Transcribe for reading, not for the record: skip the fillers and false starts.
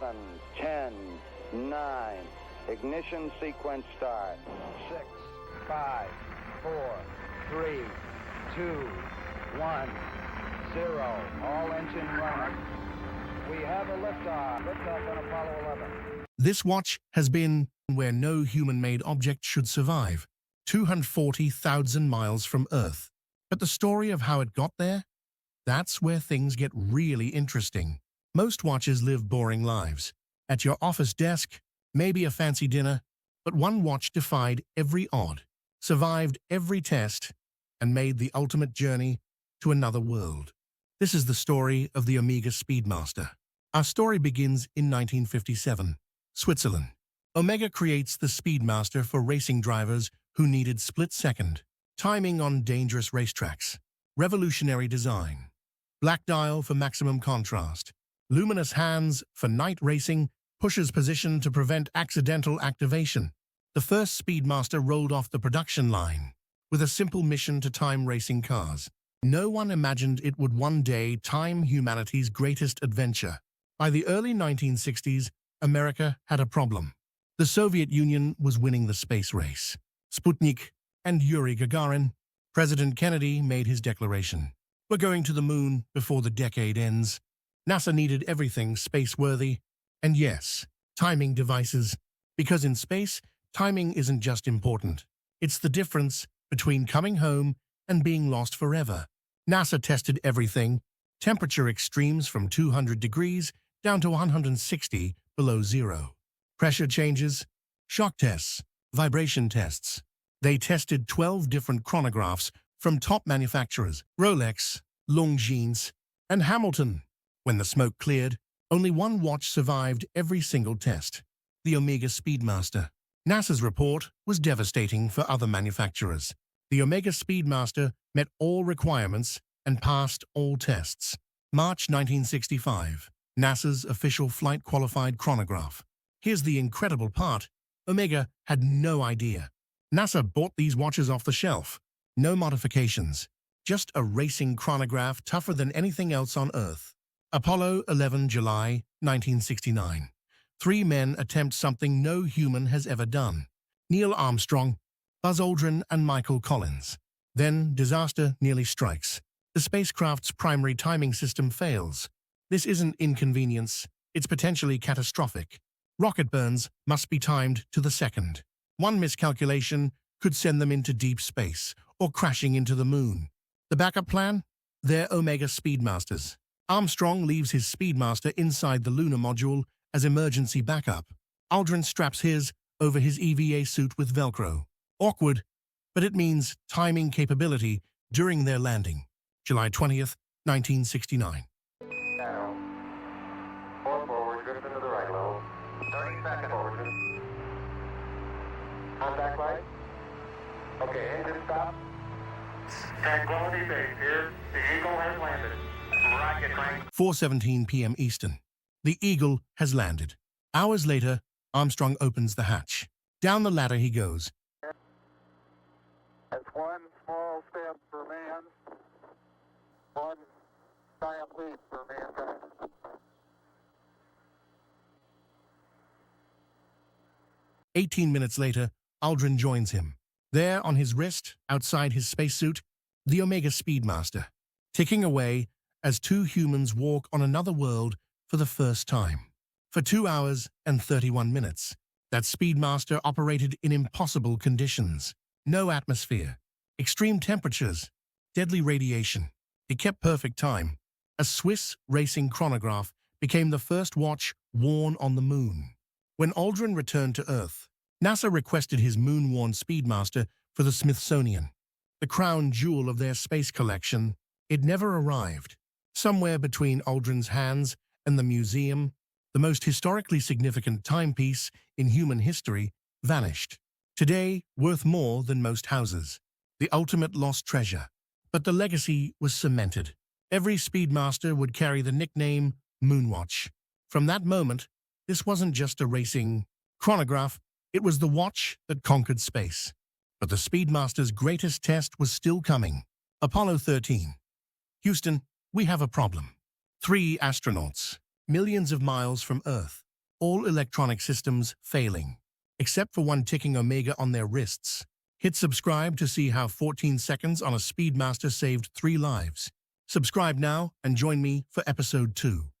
11, 10, 9. Ignition sequence start. 6, 5, 4, 3, 2, 1, 0. All engine running. We have a liftoff. Liftoff on Apollo 11. This watch has been where no human-made object should survive, 240,000 miles from Earth. But the story of how it got there? That's where things get really interesting. Most watches live boring lives. At your office desk, maybe a fancy dinner, but one watch defied every odd, survived every test, and made the ultimate journey to another world. This is the story of the Omega Speedmaster. Our story begins in 1957, Switzerland. Omega creates the Speedmaster for racing drivers who needed split-second timing on dangerous racetracks. Revolutionary design. Black dial for maximum contrast. Luminous hands for night racing, pushes position to prevent accidental activation. The first Speedmaster rolled off the production line with a simple mission to time racing cars. No one imagined it would one day time humanity's greatest adventure. By the early 1960s, America had a problem. The Soviet Union was winning the space race. Sputnik and Yuri Gagarin. President Kennedy made his declaration. We're going to the moon before the decade ends. NASA needed everything space-worthy. And yes, timing devices. Because in space, timing isn't just important. It's the difference between coming home and being lost forever. NASA tested everything. Temperature extremes from 200 degrees down to 160 below zero. Pressure changes, shock tests, vibration tests. They tested 12 different chronographs from top manufacturers, Rolex, Longines, and Hamilton. When the smoke cleared, only one watch survived every single test, the Omega Speedmaster. NASA's report was devastating for other manufacturers. The Omega Speedmaster met all requirements and passed all tests. March 1965, NASA's official flight-qualified chronograph. Here's the incredible part. Omega had no idea. NASA bought these watches off the shelf. No modifications. Just a racing chronograph tougher than anything else on Earth. Apollo 11, July 1969. 3 men attempt something no human has ever done. Neil Armstrong, Buzz Aldrin, and Michael Collins. Then disaster nearly strikes. The spacecraft's primary timing system fails. This isn't inconvenience. It's potentially catastrophic. Rocket burns must be timed to the second. One miscalculation could send them into deep space or crashing into the moon. The backup plan? They're Omega Speedmasters. Armstrong leaves his Speedmaster inside the lunar module as emergency backup. Aldrin straps his over his EVA suit with Velcro. Awkward, but it means timing capability during their landing. July 20th, 1969. Now, 4 forward, drift into the right low. 30 seconds forward. Contact light. Okay, engine stop. Tranquility Base here. The Eagle has landed. Rocket crank. 4:17 p.m. Eastern. The Eagle has landed. Hours later, Armstrong opens the hatch. Down the ladder he goes. That's one small step for man, one giant leap for mankind. "18 minutes later, Aldrin joins him. There on his wrist, outside his spacesuit, the Omega Speedmaster, ticking away as 2 humans walk on another world for the first time. For 2 hours and 31 minutes, that Speedmaster operated in impossible conditions. No atmosphere, extreme temperatures, deadly radiation. It kept perfect time. A Swiss racing chronograph became the first watch worn on the moon. When Aldrin returned to Earth, NASA requested his moon-worn Speedmaster for the Smithsonian, the crown jewel of their space collection. It never arrived. Somewhere between Aldrin's hands and the museum, the most historically significant timepiece in human history vanished. Today, worth more than most houses. The ultimate lost treasure. But the legacy was cemented. Every Speedmaster would carry the nickname Moonwatch. From that moment, this wasn't just a racing chronograph, it was the watch that conquered space. But the Speedmaster's greatest test was still coming. Apollo 13. Houston, we have a problem. 3 astronauts, millions of miles from Earth. all electronic systems failing, except for one ticking Omega on their wrists. Hit subscribe to see how 14 seconds on a Speedmaster saved 3 lives. Subscribe now and join me for episode 2.